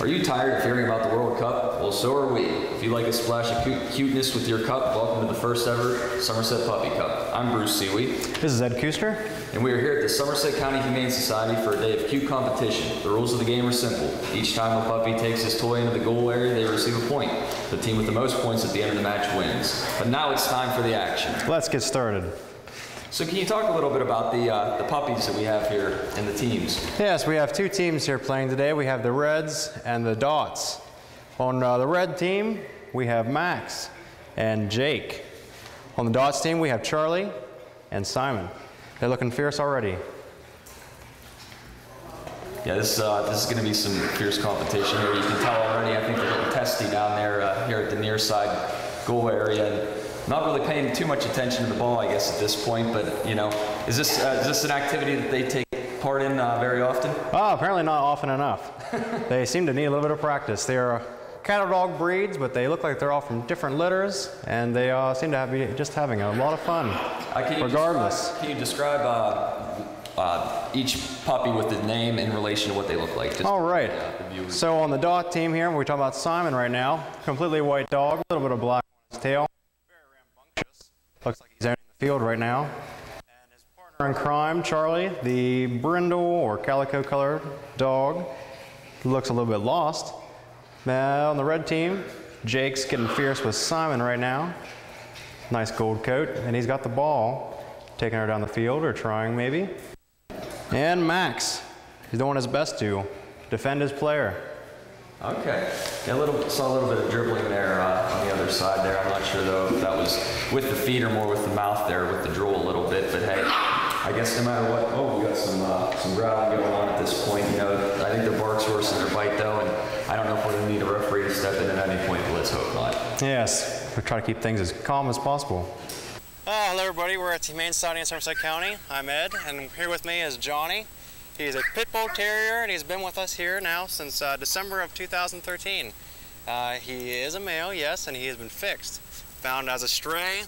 Are you tired of hearing about the World Cup? Well, so are we. If you like a splash of cuteness with your cup, welcome to the first ever Somerset Puppy Cup. I'm Bruce Seawee. This is Ed Kuster. And we are here at the Somerset County Humane Society for a day of cute competition. The rules of the game are simple. Each time a puppy takes his toy into the goal area, they receive a point. The team with the most points at the end of the match wins. But now it's time for the action. Let's get started. So can you talk a little bit about the puppies that we have here and the teams? Yes, we have two teams here playing today. We have the Reds and the Dots. On the Red team, we have Max and Jake. On the Dots team, we have Charlie and Simon. They're looking fierce already. Yeah, this is going to be some fierce competition here. You can tell already. I think they're getting testy down there here at the near side goal area. And not really paying too much attention to the ball, I guess, at this point. But you know, is this an activity that they take part in very often? Oh, apparently not often enough. They seem to need a little bit of practice. They are cattle dog breeds, but they look like they're all from different litters, and they seem to be just having a lot of fun. Regardless, can you describe each puppy with the name in relation to what they look like? Just all right. So on the Dot team here, we're talking about Simon right now. Completely white dog, a little bit of black on his tail. Looks like he's out in the field right now. And his partner in crime, Charlie, the brindle or calico colored dog, looks a little bit lost. Now on the Red team, Jake's getting fierce with Simon right now. Nice gold coat, and he's got the ball, taking her down the field or trying maybe. And Max, he's doing his best to defend his player. Okay. Yeah, saw a little bit of dribbling there on the other side there. I'm not sure though if that was with the feet or more with the mouth there, with the drool a little bit. But hey, I guess no matter what. Oh, we got some growling going on at this point. You know, I think their bark's worse than their bite though, and I don't know if we're going to need a referee to step in at any point, but let's hope not. Yes, we try to keep things as calm as possible. Hello everybody, we're at the Humane Society in Somerset County. I'm Ed, and here with me is Johnny. He's a pit bull terrier, and he's been with us here now since December of 2013. He is a male, yes, and he has been fixed. Found as a stray,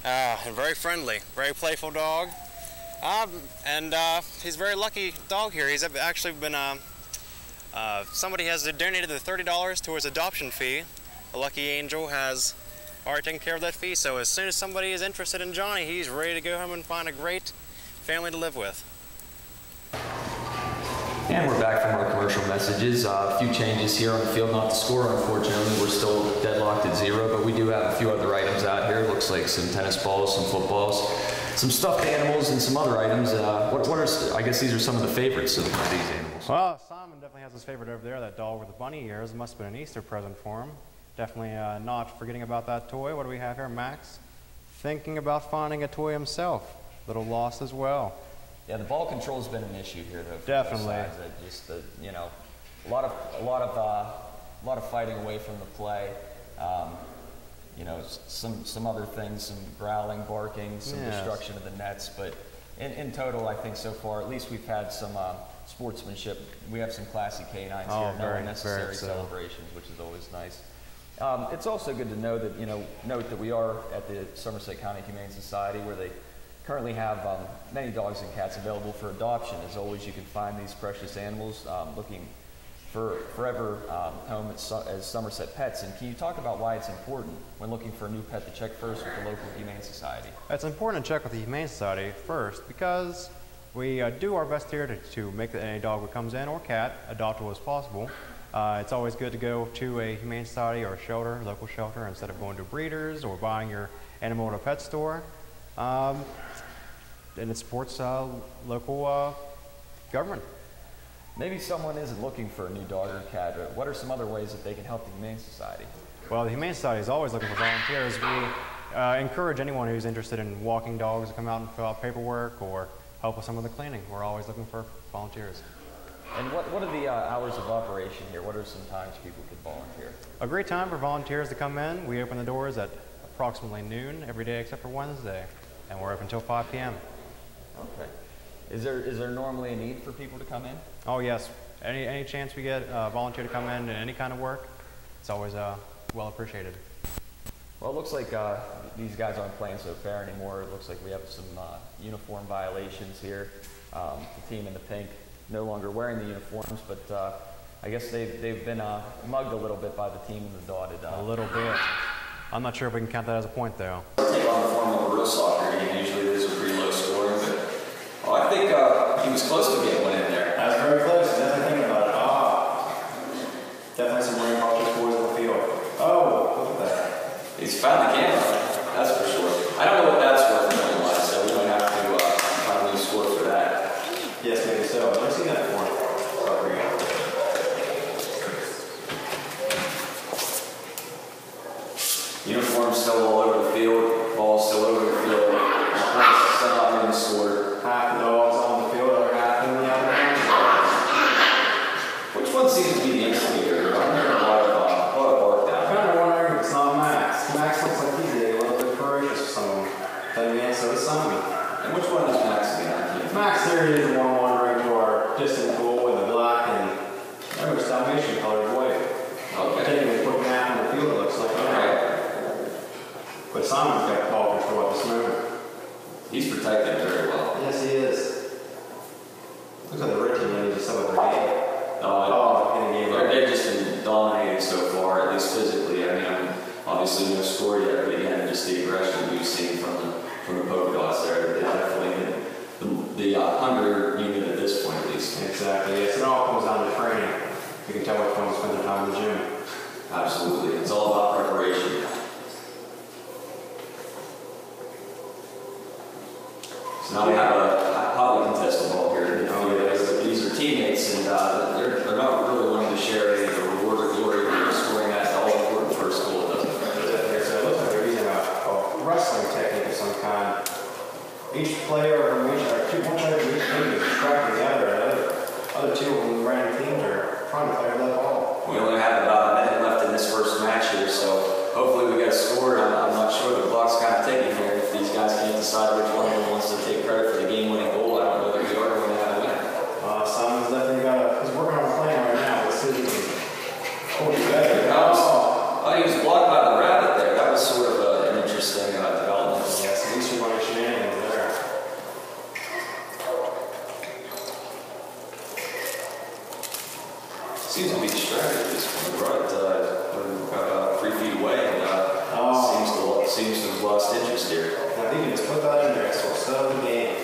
and very friendly, very playful dog. And he's a very lucky dog here. He's actually been, somebody has donated the $30 towards adoption fee. A lucky angel has already taken care of that fee, so as soon as somebody is interested in Johnny, he's ready to go home and find a great family to live with. And we're back from our commercial messages. A few changes here on the field, not the score, unfortunately. We're still deadlocked at 0, but we do have a few other items out here. Looks like some tennis balls, some footballs, some stuffed animals, and some other items. I guess these are some of the favorites of these animals. Well, Simon definitely has his favorite over there, that dog with the bunny ears. It must have been an Easter present for him. Definitely not forgetting about that toy. What do we have here? Max thinking about finding a toy himself. A little lost as well. Yeah, the ball control's been an issue here, though. Definitely. Just you know, a lot of fighting away from the play. You know, some other things, some growling, barking, some destruction of the nets. But in total, I think so far, at least we've had some sportsmanship. We have some classy canines here, no unnecessary celebrations, which is always nice. It's also good to know that note that we are at the Somerset County Humane Society, where they currently have many dogs and cats available for adoption. As always, you can find these precious animals looking for forever home as Somerset Pets. And can you talk about why it's important when looking for a new pet to check first with the local Humane Society? It's important to check with the Humane Society first because we do our best here to make any dog that comes in or cat adoptable as possible. It's always good to go to a Humane Society or a shelter, local shelter, instead of going to breeders or buying your animal at a pet store. And it supports local government. Maybe someone isn't looking for a new dog or cat. What are some other ways that they can help the Humane Society? Well, the Humane Society is always looking for volunteers. We encourage anyone who's interested in walking dogs to come out and fill out paperwork or help with some of the cleaning. We're always looking for volunteers. And what are the hours of operation here? What are some times people could volunteer? A great time for volunteers to come in. We open the doors at approximately noon every day except for Wednesday, and we're open until 5 p.m. Okay. Is there normally a need for people to come in? Oh yes. Any chance we get a volunteer to come in any kind of work, it's always well appreciated. Well, it looks like these guys aren't playing so fair anymore. It looks like we have some uniform violations here. The team in the pink no longer wearing the uniforms, but I guess they've been mugged a little bit by the team in the dotted. A little bit. I'm not sure if we can count that as a point, though. Take on the form of a real soccer game. Usually those are pretty low scoring, but I think he was close to getting one in there. That's very close. Definitely thinking about it. Definitely some rambunctious boys on the field. Oh, look at that. He's found the camera. That's for sure. I don't know what that's worth point-wise, so we might have to find a new score for that. Yes, maybe so. I've never seen that before. Uniform still all over the field. Ball still over the field. Still not getting scored. Half the dogs on the field, other half in the other end. Which one seems to be the instigator? I'm hearing a lot of bark down. I'm kind of wondering if it's not Max. Max looks like he's a little bit ferocious for some. Then again, so is Simon. And which one is Max again? Max there is the one wandering to our distant goal with the black and Dalmatian colored white. Okay. Taking a quick nap on the field, it looks like. Alright. But Simon's got ball control at this moment. He's protected very well. Yes, he is. Looks like the red team needs to sub up their game. In the game. They've just been dominated so far, at least physically. I mean, obviously no score yet, but again, just the aggression we've seen from the polka dots there. They definitely hit the hunger unit at this point, at least. Exactly. Yes, it all comes down to training. You can tell which one to spend their time in the gym. Absolutely. It's all about preparation. So now we have a hotly contested ball here. These are teammates, and they're not really wanting to share any of the reward or glory when they're scoring that all-important first goal, doesn't it? So it looks like they're using a wrestling technique of some kind. Each player from one player from each team is distracting the other, and other two of them random teams are trying to play with that ball. We only have about a minute left in this first match here, so hopefully we get a score. I'm not sure. The clock's kind of ticking here. If these guys can't decide which one of them wants to take credit for the game-winning goal, I don't know that we are going to have a winner. Simon's definitely he's working on a plan right now. Let's see if he can hold it better. He was blocked by the rabbit there. That was sort of an interesting development. Yes, at least you're running shenanigans there. Seems to be distracted at this point. We're about 3 feet away, and seems to have lost interest here. I think you just put that in there, so we'll settle the game.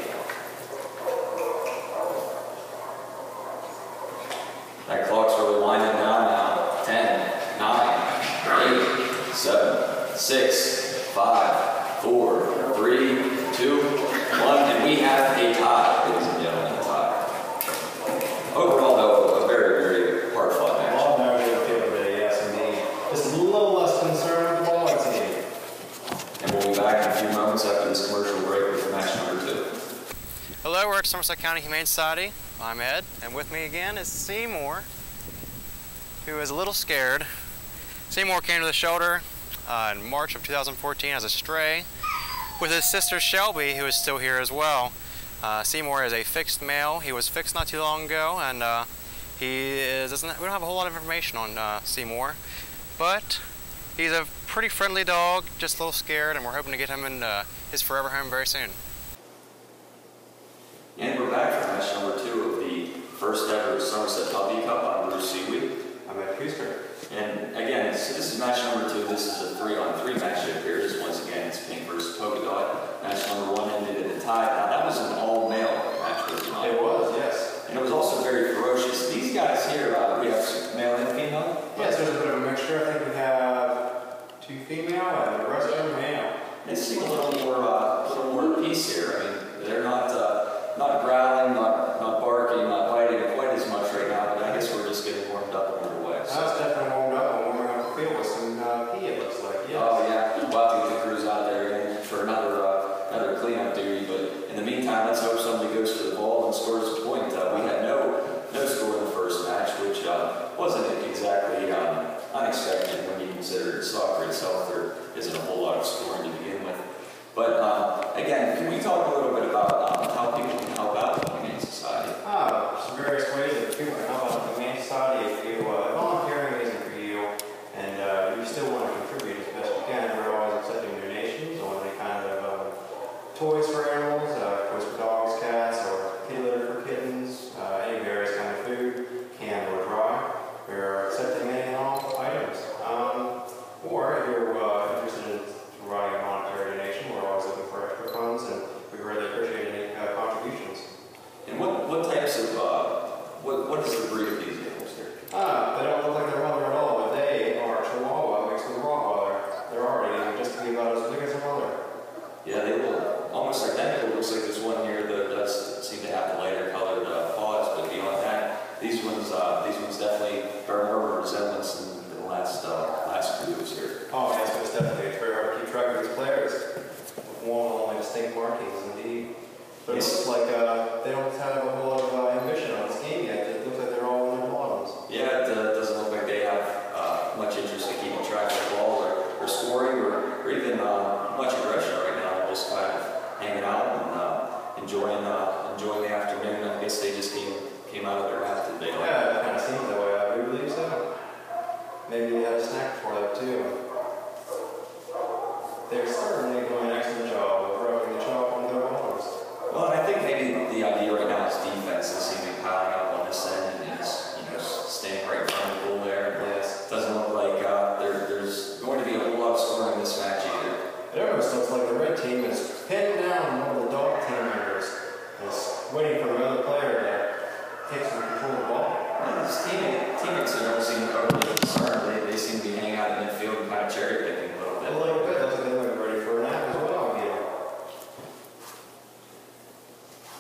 That clock's really winding down now. 10, 9, 8, 7, 6, 5, 4, 3, 2, 1, and we have a tie, ladies and gentlemen, a tie. Overall, though, a very, very hard-fought match. All narrative field today, yes, indeed. Just a little less concerned with the ball, I'd say. And we'll be back in a few moments after this commercial break with match number 2. Hello, we're at Somerset County Humane Society. I'm Ed, and with me again is Seymour, who is a little scared. Seymour came to the shelter in March of 2014 as a stray with his sister Shelby, who is still here as well. Seymour is a fixed male. He was fixed not too long ago, and we don't have a whole lot of information on Seymour, but he's a pretty friendly dog, just a little scared, and we're hoping to get him in his forever home very soon. And we're back for match number 2 of the first ever Somerset Puppy Cup on Bruce Seaweed. I'm at Pusker. And again, this is match number 2. This is a 3-on-3 matchup here. Just once again, it's pink versus polka dot. Match number 1 ended in a tie. Now that was an all-male match, was it not? It was, yes. And it was also very ferocious. These guys here, we have male and female. Yes, there's a bit of a mixture. I think we have 2 female and the rest are male. They seem a little more peace here. I mean, they're not growling, not barking, not biting quite as much right now, but I guess we're just getting warmed up and underway. So. That's definitely warmed up and warming up the field with some pee, it looks like, yes. Oh yeah, we'll have to get the crews out there again for another cleanup duty, but in the meantime, let's hope somebody goes for the ball and scores a point. We had no score in the first match, which wasn't exactly unexpected when you consider soccer itself. There isn't a whole lot of scoring to begin with. But again, can we talk a little bit about how people can help out the Humane Society? Some various ways that people can help out the Humane Society. If you volunteering isn't for you, and you still want to contribute as best you can, we're always accepting donations on any kind of toys for animals, toys for dogs, cats, or kitty litter for kittens, any various kind of food, canned or dry. what is the breed of these animals here? They don't look like they're mother at all, but they are Chihuahua mixed with Rottweiler. They're already just to be about as big as their mother. Yeah, they look almost identical. Looks like this one here that does seem to have the lighter colored paws, but beyond that, these ones definitely bear more of a resemblance than the last groups here. Oh yes, most definitely. It's very hard to keep track of these players with one and only distinct markings, indeed. But it looks like they don't have a whole lot of ambition on this game yet. It looks like they're all in their bottoms. Yeah, it doesn't look like they have much interest in keeping track of the ball or scoring or even much aggression right now. They're just kind of hanging out and enjoying the afternoon. I guess they just came out of their house today. Yeah, it kind of seems that way. I do believe so. Maybe they had a snack before that too. They're certainly doing an excellent job of rubbing the chalk on their bottoms. Well, I think maybe the idea right now is defense. They seem to be piling up on this end and is, staying right in front of the goal there. Yes. Doesn't look like there's going to be a whole lot of scoring in this match either. It almost looks like the red team is pinned down one of the dog team members, is waiting for the other player to take some control of the ball. His teammates don't seem overly concerned. They seem to be hanging out in midfield and kind of cherry picking a little bit. A little bit. Looks like they might be ready for a nap as well.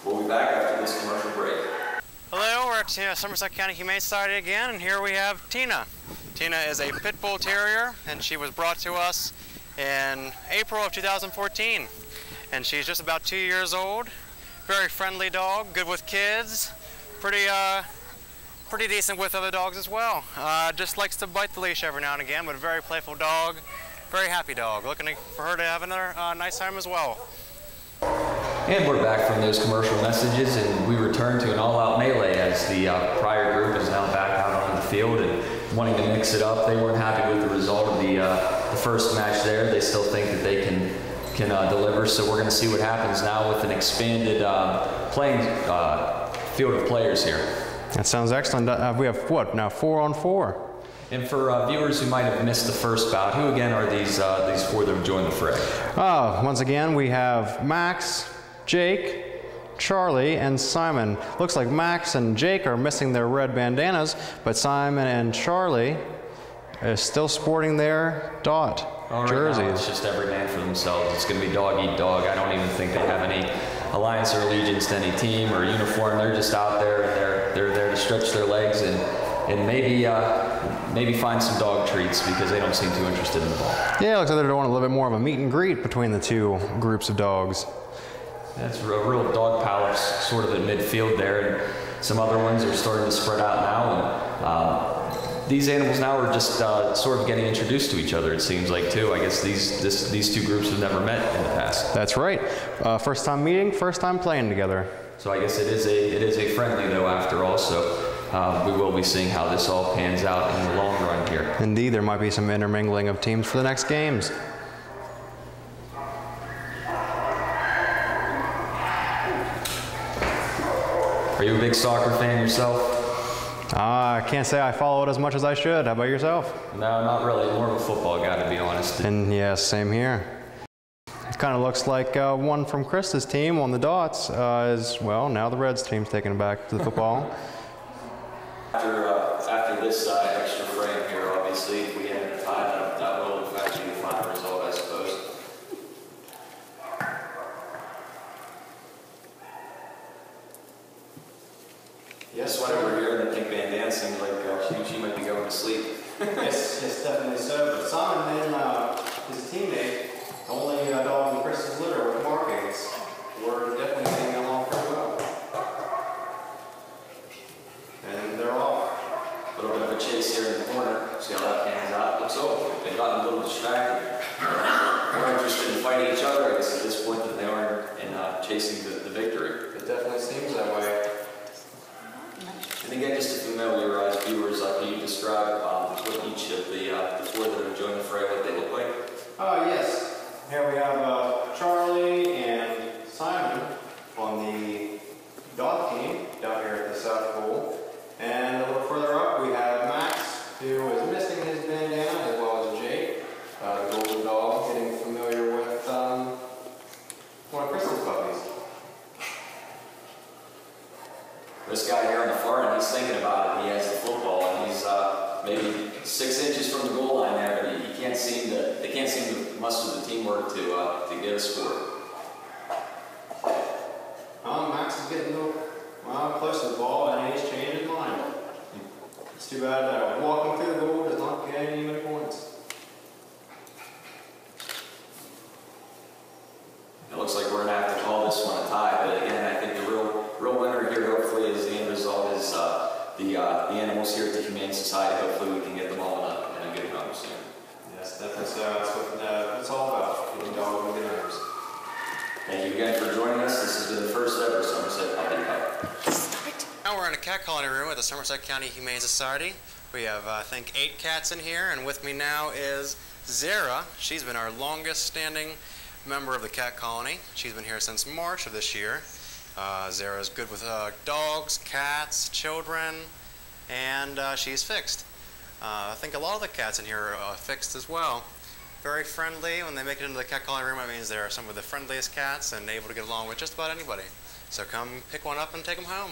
We'll be back after this commercial break. Hello, we're at Somerset County Humane Society again, and here we have Tina. Tina is a pit bull terrier, and she was brought to us in April of 2014. And she's just about 2 years old. Very friendly dog, good with kids, pretty decent with other dogs as well. Just likes to bite the leash every now and again, but a very playful dog, very happy dog. Looking for her to have another nice time as well. And we're back from those commercial messages, and we return to an all-out melee as the prior group is now back out on the field and wanting to mix it up. They weren't happy with the result of the first match there. They still think that they can deliver, so we're going to see what happens now with an expanded playing field of players here. That sounds excellent. We have what now? 4-on-4. And for viewers who might have missed the first bout, who again are these four that have joined the fray? Once again, we have Max, Jake, Charlie, and Simon. Looks like Max and Jake are missing their red bandanas, but Simon and Charlie are still sporting their dot jerseys. Now it's just every man for themselves. It's going to be dog eat dog. I don't even think they have any alliance or allegiance to any team or uniform. They're just out there and they're there to stretch their legs and maybe find some dog treats because they don't seem too interested in the ball. Yeah, it looks like they're doing a little bit more of a meet and greet between the two groups of dogs. That's a real dog palace sort of at midfield there, and some other ones are starting to spread out now. And these animals now are just sort of getting introduced to each other, it seems like, too. I guess these two groups have never met in the past. That's right. First time meeting, first time playing together. So I guess it is a friendly, though, after all. So we will be seeing how this all pans out in the long run here. Indeed, there might be some intermingling of teams for the next games. Are you a big soccer fan yourself? I can't say I follow it as much as I should. How about yourself? No, not really. More of a football guy, to be honest. And yes, same here. It kind of looks like one from Krista's team on the dots is, well, now the Reds team's taking it back to the football. After this extra frame here, obviously, if we end in a tie, that will in fact be the final result, I suppose. Yes, whenever you're in the pink bandana, seems like she might be going to sleep. yes, definitely so. But Simon and his teammate, only dog in Krista's litter with markings, were definitely getting along pretty well. And they're off. A little bit of a chase here in the corner. See how that pans out. Looks like they've gotten a little distracted. More interested in fighting each other, I guess, at this point than they are in chasing the victory. It definitely seems that way. And again, just to familiarize viewers, can you describe what each of the four that have joined the fray, what they look like? Yes. Here we have Charlie and Simon on the dog team down here at the South Pole. And a little further up, we have Max, who is missing his bandana, as well as Jake, the golden dog, getting familiar with one of Krista's puppies. This guy here on the far end, he's thinking about it. He has the football, and he's maybe 6 inches from the goal line there, but he can't seem to. They can't seem to muster the teamwork to get a score. Max is getting a little close to the ball, and he's changed his mind. It's too bad that walking through the goal does not get any many points. It looks like we're going to have to call this one a tie, but again, I think the real winner here, hopefully, is the end result is the animals here at the Humane Society. Hopefully, we can get them all in a good home soon. Yes, definitely so. That's what it's all about, getting dogs in good homes. Thank you again for joining us. This has been the first ever Somerset Puppy Cup. Now we're in a cat colony room at the Somerset County Humane Society. We have, I think, 8 cats in here, and with me now is Zara. She's been our longest standing member of the cat colony. She's been here since March of this year. Zara's good with dogs, cats, children, and she's fixed. I think a lot of the cats in here are fixed as well. Very friendly. When they make it into the cat colony room, that means they're some of the friendliest cats and able to get along with just about anybody. So come pick one up and take them home.